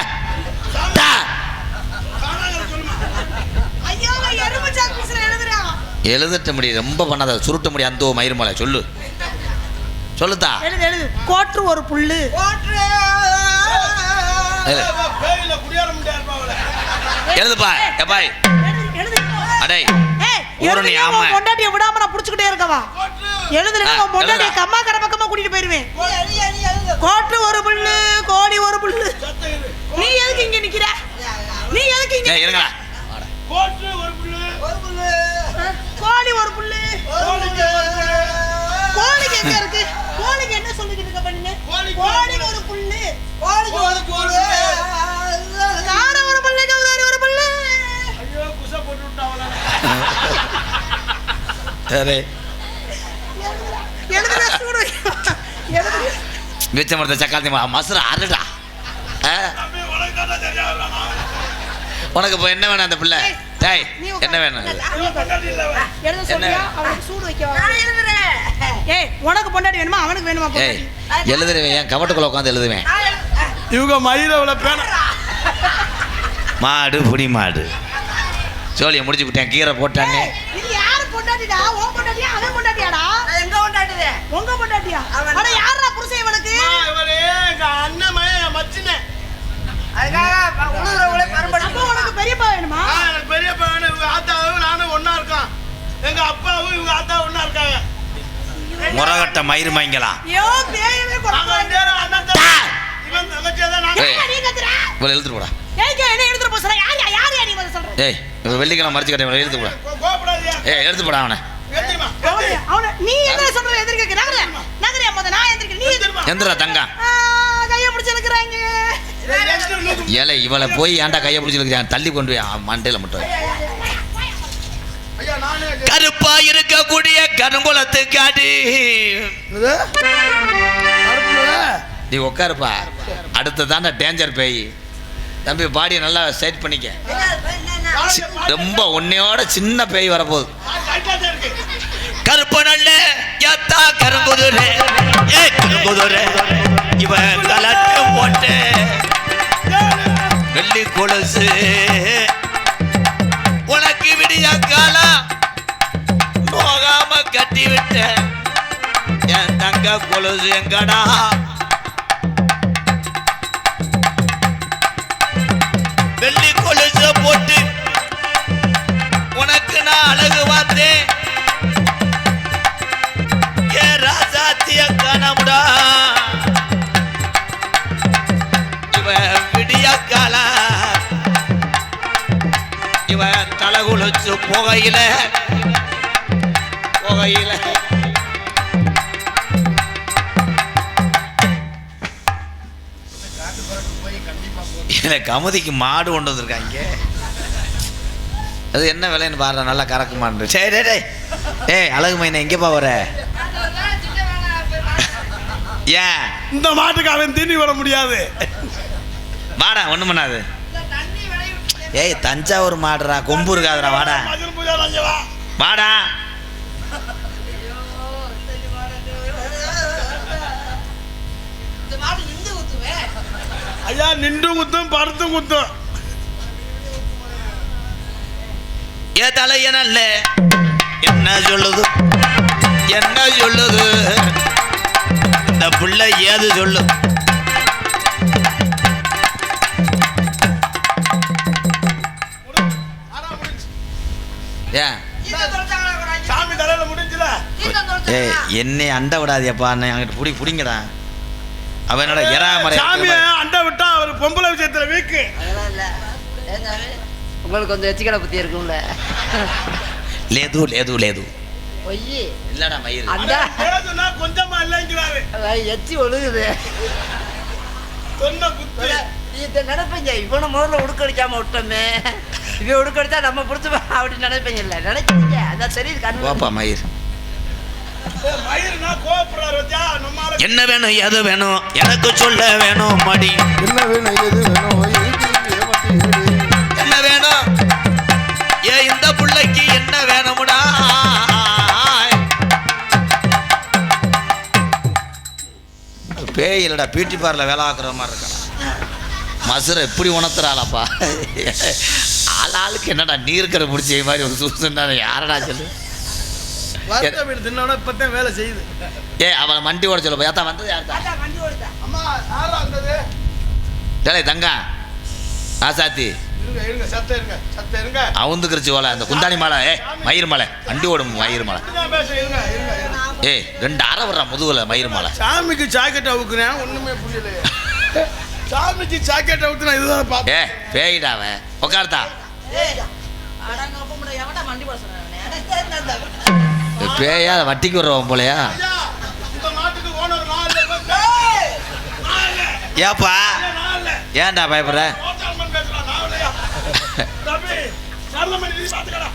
[SPEAKER 5] ஏன்டா ஐயோ நான் எறும்பு சாக்பீஸ்ல எழுதுறேன்
[SPEAKER 1] எழுதட்ட முடியும் ரொம்ப பண்ணாத சுருட்ட முடியும் அந்த மயிர்மலை சொல்லுதா
[SPEAKER 5] எழுது கோற்று ஒரு புல்லு
[SPEAKER 3] பேயில குடியார முடியாது பாவல.
[SPEAKER 1] எழுதுப்பா எப்பாய்
[SPEAKER 5] எழுது
[SPEAKER 1] அடே
[SPEAKER 5] ஏய்
[SPEAKER 1] ஊரணி
[SPEAKER 5] எழுதுறியா,
[SPEAKER 1] ஆமை.
[SPEAKER 5] உன் பொண்டாட்டியை விடாம நான் புடிச்சுக்கிட்டே இருக்கவா எழுதுறேன்னா உன் பொண்டாட்டியை
[SPEAKER 1] எழுதுடா.
[SPEAKER 5] கம்மாக்கர பக்கமா கூட்டிட்டு போயிருவேன் கோட்டு ஒரு புல்லு கோடி ஒரு புல்லு நீ எதுக்கு இங்க நிக்கிற நீ எதுக்கு இங்க
[SPEAKER 1] ஏய் இருங்கடா
[SPEAKER 3] கோட்டு ஒரு புல்லு.
[SPEAKER 5] கோழி ஒரு புல்லு
[SPEAKER 3] கோழிக்கு ஒரு புல்லு.
[SPEAKER 5] கோழிக்கு எங்க இருக்கு கோழிக்கு என்ன சொல்லிக்கிட்டு இருக்க பண்ணு
[SPEAKER 3] கோழிக்கு
[SPEAKER 5] கோழிக்கு ஒரு புல்லு
[SPEAKER 3] கோழிக்கு ஒரு புல்லு.
[SPEAKER 5] கார ஒரு புல்லு கவுதாரி ஒரு புல்லு
[SPEAKER 3] ஐயோ குச போட்டு விட்டாவல.
[SPEAKER 1] சரி
[SPEAKER 5] எழுதுற சூடு எழுதுற
[SPEAKER 1] மிச்ச மரத்தை சக்காத்தி மசுர அருடா
[SPEAKER 3] தம்பி உனக்கு தான் தெரியாது.
[SPEAKER 1] உனக்கு இப்போ என்ன வேணும் அந்த பிள்ளை டேய்
[SPEAKER 5] நீ
[SPEAKER 1] என்ன வேணும்
[SPEAKER 3] பொண்டாட்டி இல்ல அவ.
[SPEAKER 5] எழுத சொல்றியா அவனுக்கு சூடு வைக்கவா ஏய் உனக்கு பொண்டாட்டி வேணுமா அவனுக்கு வேணுமா
[SPEAKER 1] ஏய்
[SPEAKER 5] பொண்டாட்டி
[SPEAKER 1] எழுதுருவேன் என் கவட்டுக்குள்ள உட்காந்து எழுதுவேன்
[SPEAKER 3] இவங்க மயிரவள பேன
[SPEAKER 1] மாடு புடி மாடு சோழியை முடிச்சு விட்டேன் கீரை போட்டானே
[SPEAKER 5] இது யாரு பொண்டாட்டிடா உன் பொண்டாட்டியா அவன் பொண்டாட்டியாடா
[SPEAKER 2] எங்க கொண்டாடுது
[SPEAKER 5] உங்க பொண்டாட்டியா
[SPEAKER 2] அவன்
[SPEAKER 5] அட யாரா புருஷன் இவனுக்கு
[SPEAKER 3] இவரே எங்க அண்ணன் மகன் மச்சினே.
[SPEAKER 2] அதுக்காக உழுதுறவங்களே
[SPEAKER 5] அப்போ
[SPEAKER 2] பரம்படிச்சு
[SPEAKER 5] உனக்கு பெரியப்பா வேணுமா
[SPEAKER 3] எனக்கு பெரிய பையன் இவங்க ஆத்தாவும் நானும் ஒண்ணா இருக்கோம். எங்க அப்பாவும் இவங்க ஆத்தா ஒண்ணா இருக்காங்க.
[SPEAKER 1] முறகட்ட மயிர் மங்கலாம்
[SPEAKER 5] ஐயோ பேயவே
[SPEAKER 3] நாங்க
[SPEAKER 5] கொண்டு
[SPEAKER 3] ரெண்டு பேரும் அண்ணன் தம்பி. இவன் தங்கச்சியா தான் நாங்க.
[SPEAKER 1] ஏய்.
[SPEAKER 5] நீ கத்துற
[SPEAKER 1] இவ்வளோ எழுத்துட்டு போடா
[SPEAKER 5] ஏய்க்கு என்ன எடுத்துட்டு போற யார் நீ வந்து சொல்ற
[SPEAKER 1] ஏய் இவன் வெள்ளிக்கிழமை மறைச்சு கட்ட எழுத்து போடா
[SPEAKER 3] கோபப்படாதீங்க.
[SPEAKER 1] ஏய் எடுத்து போடா அவனை
[SPEAKER 3] எந்திரிமா.
[SPEAKER 5] அவன நீ என்ன சொல்ற எதிர்க்க நகர நகரியா முத நான் எதிர்க்க நீ எதிர்க்க
[SPEAKER 1] எந்திரா தங்கம்
[SPEAKER 5] கைய பிடிச்சு இழுக்கறாங்க
[SPEAKER 1] ஏலே இவளை போய் ஏன்டா கையை பிடிச்சிருக்க தள்ளி கொண்டு போய் அவன் மண்டையில மட்டும்
[SPEAKER 3] ஐயா நானே
[SPEAKER 1] கருப்பா இருக்கக்கூடிய கருங்குளத்து காடி
[SPEAKER 3] என்னது? கருப்புல?
[SPEAKER 1] நீ உட்காருப்பா அடுத்து தாண்டா டேஞ்சர் பேய் தம்பி பாடியை நல்லா செட் பண்ணிக்க ரொம்ப உன்னையோட சின்ன பேய் வரப்போகுது
[SPEAKER 3] கைட்டா தான் இருக்கு.
[SPEAKER 1] கருப்பு நல்ல யாத்தா கருங்குதுரே ஏ கருங்குதுரே இவன் கலட்டு போட்டு வெள்ளி கொலுசு உனக்கு விடிய காலம் போகாம கட்டி விட்ட என் தங்க கொலுசு எங்கடா வெள்ளி கொலுசு போட்டு உனக்கு நான் அழகு பார்த்தேன் ஏ ராசாத்திய காணமுடா இவன் விடிய கால இவன் தலை குளிச்சு புகையில கமுதிக்கு மாடு கொண்டு வந்திருக்காங்க அது என்ன விலைன்னு பாரு நல்லா கறக்குமான்னு சரி டே டே ஏய் அழகு மைனா எங்கேப்பா வர ஏன்
[SPEAKER 3] இந்த மாட்டுக்கு அவன் தீனி வர முடியாது.
[SPEAKER 1] வாடா ஒன்றும் பண்ணாது ஏய் தஞ்சாவூர் மாடுறா கொம்பு இருக்காதுடா வாடா
[SPEAKER 3] மதுரை பூஜை அங்க வா.
[SPEAKER 1] வாடா
[SPEAKER 2] இந்த மாடு நின்று ஊத்துவே
[SPEAKER 3] ஐயா நின்றும் குத்தும் படுத்தும் குத்தும்.
[SPEAKER 1] ஏ தலையனல்ல என்ன சொல்லுது இந்த பிள்ளை ஏது சொல்லு
[SPEAKER 3] ஆனா முடிஞ்சு.
[SPEAKER 1] ஏன்
[SPEAKER 3] சாமி தலையில முடிஞ்சுல.
[SPEAKER 1] ஏய் என்னை அண்ட விடாதியப்பா அண்ணன் அங்கிட்டு பிடிங்கடா அவன் என்னடா எறாமறை
[SPEAKER 3] சாமியை அண்டை விட்டா அவர் பொம்பளை விஷயத்துல வீக்கு.
[SPEAKER 2] அதெல்லாம் இல்ல ஏன் சாமி உங்களுக்கு கொஞ்சம் எச்சிக்கடை புத்தி இருக்கும்ல.
[SPEAKER 1] லேது லேது லேது
[SPEAKER 2] பொய்யி
[SPEAKER 1] இல்லடா மயிர்.
[SPEAKER 2] அந்த
[SPEAKER 3] ஏதுன்னா கொஞ்சமா இல்லைங்கிறாரு.
[SPEAKER 2] எச்சி ஒழுகுது.
[SPEAKER 3] சொன்ன குத்து.
[SPEAKER 2] இதை நினைப்பீங்க இவனை முதல்ல உடுக்கடிக்காம விட்டோமே, இவன் உடுக்கடிச்சா நம்ம பிடிச்ச அப்படி நினைப்பீங்கல்ல. நினைக்கிறீங்க அதான் தெரியுது கண்ணு.
[SPEAKER 1] வாப்பா மயிர்.
[SPEAKER 3] மயிர்னா கோபப்படுறாரு வச்சா நம்மால.
[SPEAKER 1] என்ன வேணும் எது வேணும் எனக்கு சொல்ல வேணும் மடி.
[SPEAKER 4] என்ன வேணும் எது வேணும் எதுக்கு ஏமாத்தி
[SPEAKER 1] என்ன வேணும் ஏ இந்த புள்ளைக்கு என்ன வேணும்டா. பேய் இல்லடா பியூட்டி பார்லர் வேலை ஆக்குற மாதிரி இருக்கா. மசுரை எப்படி உணர்த்துறாளப்பா. ஆளுக்கு என்னடா நீர்க்கரை முடிச்ச மாதிரி ஒரு சூசன்னா யாரடா சொல்லு.
[SPEAKER 3] வருத்த வீடு தின்னோட இப்பதான் வேலை செய்யுது.
[SPEAKER 1] ஏ அவனை மண்டி ஓட சொல்ல ஏத்தா வந்தது யார்த்தா.
[SPEAKER 3] அம்மா யாரா இருந்தது?
[SPEAKER 1] டேய் தங்கா ஆசாத்தி
[SPEAKER 3] இருங்க இருங்க சத்த இருங்க சத்த இருங்க.
[SPEAKER 1] அவுந்துக்கிருச்சு ஓலை அந்த குந்தாணி மாலை. மயிர் மாலை வண்டி ஓடும் மயிர் மாலை.
[SPEAKER 3] இப்படிதான் பேச இருங்க இருங்க இருங்க.
[SPEAKER 1] ஏய் 2 அரை வர்ற முதுகுல மயிர் மாலை.
[SPEAKER 3] சாமிக்கு ஜாக்கெட் அவுக்குறேன் ஒண்ணுமே புரியலையே. சாமிக்கு ஜாக்கெட் அவுக்குனா இதுதான் பாப்பா.
[SPEAKER 1] ஏ பேயிடாவ உட்கார்த்தா. பேயா வட்டிக்கு வர்றவன் போலையா.
[SPEAKER 3] ஐயா இந்த மாட்டுக்கு ஓனர் நான் இல்ல.
[SPEAKER 1] ஏப்பா
[SPEAKER 3] நான் இல்ல.
[SPEAKER 1] ஏன்டா பயப்படுற.
[SPEAKER 3] ஓட்டாமன் பேசுறான் நான் இல்லையா. தம்பி சரளமணி நீ பாத்துக்கடா.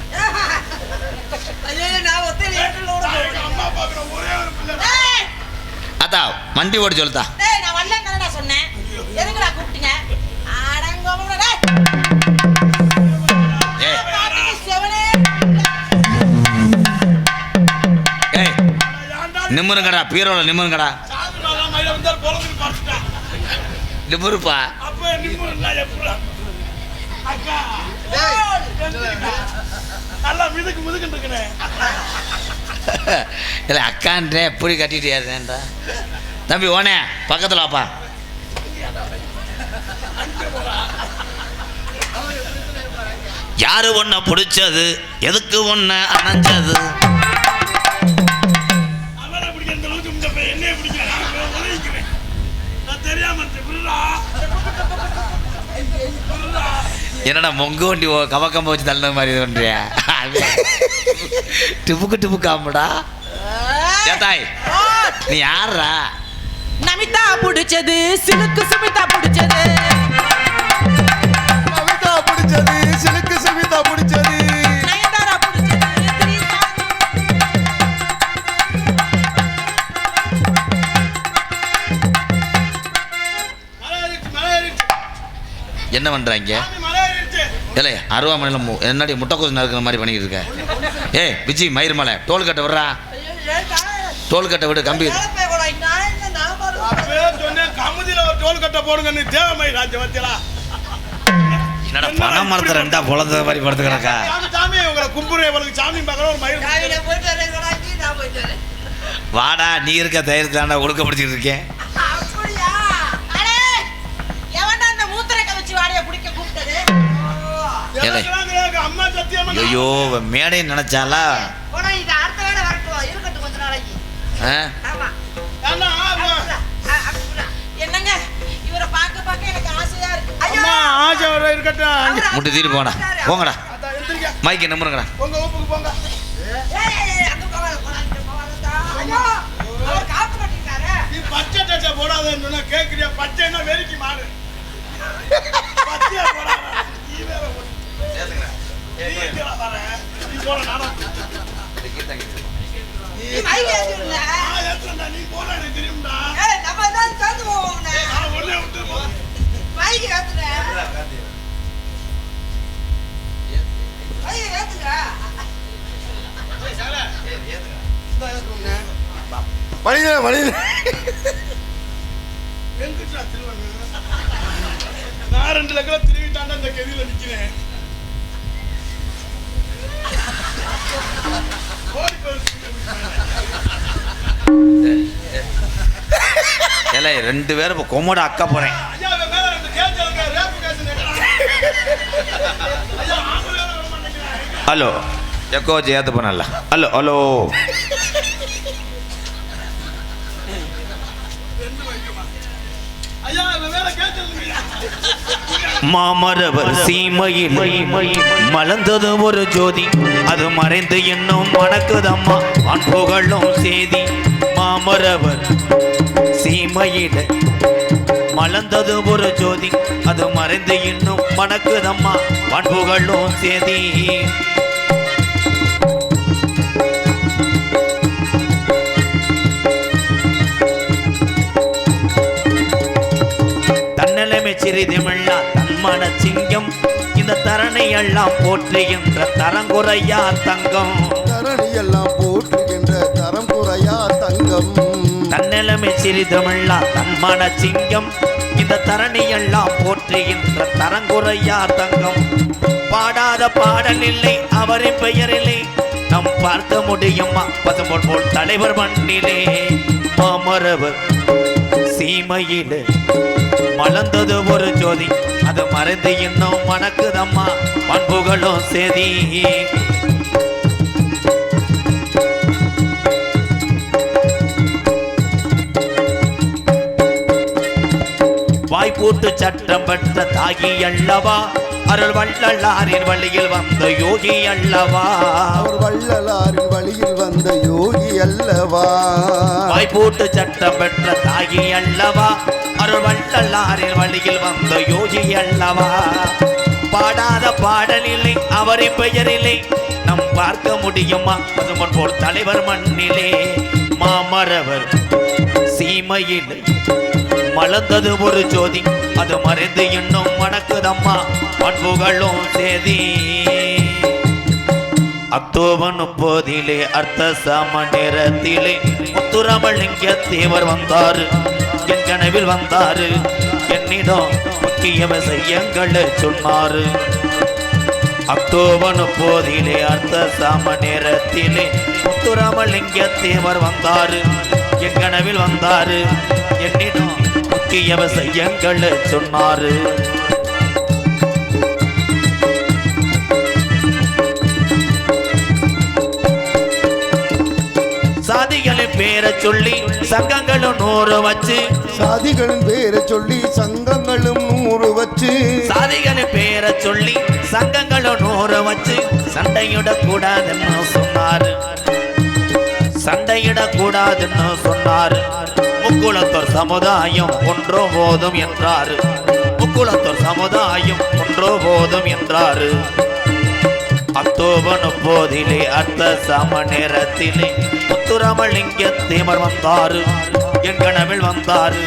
[SPEAKER 3] அம்மா பாக்குற ஒரே ஒரு பிள்ளை.
[SPEAKER 1] அத்தா மண்டி ஓடி சொல்லுதா.
[SPEAKER 5] டேய் நான் வரலன்னு தானடா சொன்னேன். எதுக்குடா கூப்பிட்டீங்க? அடங்கோமடா டேய்.
[SPEAKER 1] ஏய்
[SPEAKER 5] பாட்டுக்கு செவனே.
[SPEAKER 1] ஏய் நிம்முருங்கடா பீரோல நிம்முருங்கடா.
[SPEAKER 3] சாமி நான் மயில வந்தார் பொறந்து பார்த்துட்டா.
[SPEAKER 1] நிம்முருப்பா.
[SPEAKER 3] அப்ப நிம்மு நான் எப்பறா. அக்கா நல்லா மிதுக்கு மிதுக்கு இருக்கனே.
[SPEAKER 1] இல்லை அக்கான்றே எப்படி கட்டிட்டு ஏறேன்டா. தம்பி ஓனே பக்கத்தில் வாப்பா. யாரு ஒன்ன பிடிச்சது எதுக்கு ஒன்ன அணைஞ்சது.
[SPEAKER 3] அவரை பிடிக்கிற அளவுக்கு இந்த பையன் என்னைய பிடிக்கிறேன். நான் உதவிக்கிறேன். நான் தெரியாம விடுறா.
[SPEAKER 1] என்னடா மொங்கு வண்டி கவக்கம்ப வச்சு தள்ள மாதிரி இது பண்றியா. டிப்புக்கு டிப்புக்காமடா. ஏத்தாய் நீ யாரா.
[SPEAKER 5] நமிதா பிடிச்சது சிலுக்கு சுமிதா பிடிச்சது.
[SPEAKER 4] கவிதா பிடிச்சது சிலுக்கு சவிதா பிடிச்சது
[SPEAKER 5] நயன்தாரா பிடிச்சது திரிஷா.
[SPEAKER 3] மலையேறிச்சு.
[SPEAKER 1] என்ன பண்றாங்க.
[SPEAKER 3] சாமி மலையேறிச்சு.
[SPEAKER 1] இல்லை அருவாமனையில் என்னடி முட்டைக்கோசு நறுக்கிற மாதிரி பண்ணிக்கிட்டு இருக்க. ஏய் விஜி மயிர் மலை டோல்கட்டை விடுறா. டோல்கட்டை விடு கம்பி.
[SPEAKER 3] அப்பவே சொன்னேன் கமுதியில ஒரு டோல் கட்ட போடுங்க. நீ தேவமை ராஜ்யம் வச்சலா.
[SPEAKER 1] என்னடா பணம் மரத்தை 2 பொழந்த மாதிரி படுத்து கிடக்கா.
[SPEAKER 3] சாமி சாமி உங்களை கும்புறேன். உங்களுக்கு சாமி பார்க்கற ஒரு மயிர்.
[SPEAKER 1] வாடா நீ இருக்க தைரியத்தை தாண்டா ஒடுக்க பிடிச்சிட்டு இருக்கேன்.
[SPEAKER 5] அடே எவன்டா அந்த மூத்திர கவச்சி வாடைய குடிக்க கூப்பிட்டது.
[SPEAKER 3] எனக்கு அம்மா சத்தியமா.
[SPEAKER 1] ஐயோ மேடை நினைச்சாலா.
[SPEAKER 2] போனா இது அடுத்த வேலை வரட்டும் இருக்கட்டும் கொஞ்ச நாளைக்கு. ஆமா
[SPEAKER 3] அண்ணா
[SPEAKER 5] என்னங்க இவரை பார்க்க பார்க்க எனக்கு ஆசையா இருக்கு.
[SPEAKER 3] அம்மா ஆசை வர இருக்கட்டும்.
[SPEAKER 1] முட்டு தீட்டு போங்கடா போங்கடா.
[SPEAKER 3] அதான் எந்திரிங்க.
[SPEAKER 1] மைக்கு நம்புறங்கடா.
[SPEAKER 3] உங்க ஊப்புக்கு போங்க. நீ பச்சை டச்சை போடாதன்னு சொன்னா கேக்குறியா. பச்சைன்னா வெறிக்கு மாறு. பச்சையா போடாத. நீ வேற ஒண்ணு. நீ எங்கடா வர? நீ போற நானா? நான் ஏத்துறேன்டா. நீ போற எனக்கு தெரியும்டா. நான் ஒண்ணே விட்டு போறேன்.
[SPEAKER 4] மனித மனித
[SPEAKER 3] எங்கிட்டா திருவண்ணு? நான் 2 லட்சம் திருவிட்டாண்டா இந்த கெதியில நிக்கிறேன். ஓடி போய்
[SPEAKER 1] இல்லை 2 பேரும் இப்போ கொம்மோட அக்கா போறேன்.
[SPEAKER 3] ஐயா அவன் மேல 2 கேஸ் இருக்கு. ரேப் கேஸ் நிக்கிறான். ஐயா ஆம்பளை வர மாட்டேங்கிறான்.
[SPEAKER 1] ஹலோ எக்கோ வச்சு ஏற்ற போனல. ஹலோ ஹலோ மாமரவர் சீமையில் மலர்ந்தது ஒரு ஜோதி, அது மறைந்து இன்னும் மணக்குதம்மா அன்புகளும் சேதி. மாமரவர் சீமையில் மலர்ந்தது ஒரு ஜோதி, அது மறைந்து இன்னும் மணக்குதம்மா அன்புகளும் சேதி. தன்னலமை சிறிதுமில்லா தன்மன சிங்கம், இந்த தரணை எல்லாம் போற்றுகின்ற தரங்குறையா தங்கம்.
[SPEAKER 4] தரணி எல்லாம் போற்றுகின்ற தரம் குறையா தங்கம்.
[SPEAKER 1] தன்னலமை சிறிதுமில்லா தன்மன சிங்கம், இந்த தரணி எல்லாம் போற்றுகின்ற தரங்குறையா தங்கம். பாடாத பாடல் இல்லை அவரின் பெயரிலே, நம் பார்க்க முடியுமா பசும்பொன் போல் தலைவர் மண்ணிலே. மாமரவர் சீமையிலே மலர்ந்தது ஒரு ஜோதி, அது மறைந்து இன்னும் மணக்குதம்மா பண்புகளும் சேதி. வாய்ப்பூட்டு சட்டம் பெற்ற தாகி அல்லவா, அருள் வள்ளலாரின் வழியில் வந்த யோகி அல்லவா.
[SPEAKER 4] அவர் வள்ளலாரின் வழியில் வந்த யோகி அல்லவா.
[SPEAKER 1] வாய்ப்பூட்டு சட்டம் பெற்ற தாகி அல்லவா, அருள் வள்ளலாரின் வழியில் வந்த யோகி அல்லவா. பாடாத பாடலில்லை அவரின் பெயரில்லை, நம் பார்க்க முடியுமா பசுமன் போல் தலைவர் மண்ணிலே. மாமரவர் சீமையில் மலர்ந்தது ஒரு ஜோதி, அது மறைந்து இன்னும் மணக்குதம்மா பண்புகளும் சேதி. அக்டோபர் 30 அர்த்த சம நேரத்திலே முத்துராமலிங்க தேவர் வந்தாரு, என் கனவில் வந்தாரு, என்னிடம் முக்கிய விஷயங்களை சொன்னாரு. அக்டோபர் 30 அர்த்த சம நேரத்திலே முத்துராமலிங்க தேவர் வந்தாரு, என் கனவில் வந்தாரு, என்னிடம் முக்கிய விஷயங்களை சொன்னாரு. சாதிகளின் பேரை சொல்லி சங்கங்களும் 100 வச்சு,
[SPEAKER 4] சாதிகளின் பேரை சொல்லி சங்கங்களும் 100 வச்சு,
[SPEAKER 1] சாதிகளின் பேரை சொல்லி சங்கங்களும் 100 வச்சு சண்டையிடக்கூடாதுன்னு சொன்னாரு, சண்டையிடக்கூடாதுன்னு சொன்னாரு. முக்குளத்தோர் சமுதாயம் ஒன்றோ போதும் என்றாரு, முக்குளத்தோர் சமுதாயம் ஒன்றோ போதும் என்றாரு. அக்டோபர் 30 அர்த்த சம நேரத்திலே முத்துராமலிங்க தேவர் வந்தாரு, என் கனவில் வந்தாரு,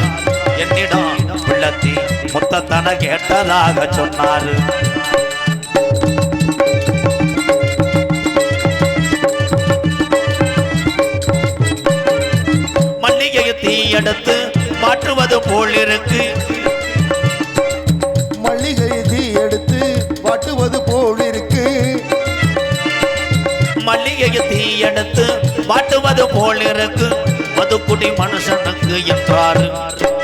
[SPEAKER 1] என்னிடம் உள்ளத்தி முத்தத்தன கேட்டதாக சொன்னாரு. மல்லிகையை தீயெடுத்து மாற்றுவது போல் இருக்கு,
[SPEAKER 4] மல்லிகை தீ எடுத்து வாட்டுவது போல் இருக்கு,
[SPEAKER 1] மல்லிகையை தீயெடுத்து வாட்டுவது போல் இருக்கு. மதுக்குடி மனுஷனுக்கு என்றாரு,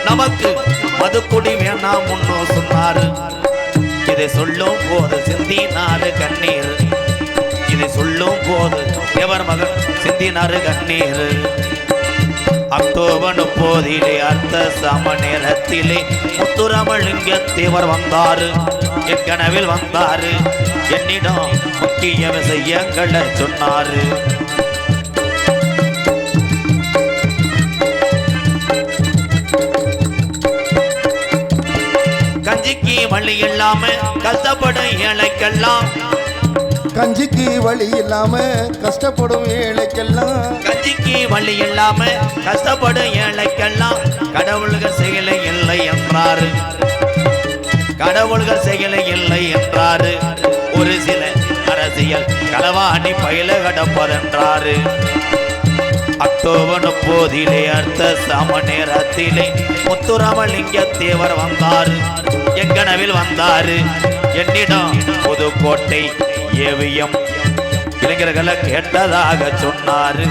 [SPEAKER 1] நமக்கு மதுக்குடி வேணாம் முன்னோ சொன்னாரு. இதை சொல்லும் போது சிந்தினாரு கண்ணீர், இதை சொல்லும் போது தேவர் மகன் சிந்தினாரு கண்ணீர். அக்டோபர் 30 அர்த்த சம நேரத்திலே முத்துராமலிங்க தேவர் வந்தாரு, என் கனவில் வந்தாரு, என்னிடம் முக்கிய விஷயங்களை சொன்னாரு. கஞ்சிக்கு வழி இல்லாம கஷ்டப்படும் ஏழைக்கெல்லாம்,
[SPEAKER 4] கஞ்சிக்கு வழி இல்லாம கஷ்டப்படும் ஏழைக்கெல்லாம்,
[SPEAKER 1] கஞ்சிக்கு வழி இல்லாம கஷ்டப்படும் ஏழைக்கெல்லாம் கடவுள்கள் செயலை இல்லை என்றாரு, கடவுள்கள் செயலை இல்லை என்றாரு. ஒரு சில அரசியல் களவாணி பயில கடப்பதென்றாரு. அக்டோபர் 30 அர்த்த சம நேரத்திலே முத்துராமலிங்க தேவர் வந்தாரு, என் கனவில் வந்தாரு, என்னிடம் புதுக்கோட்டை ஏவியம் இளைஞர்களை கேட்டதாக சொன்னாரு.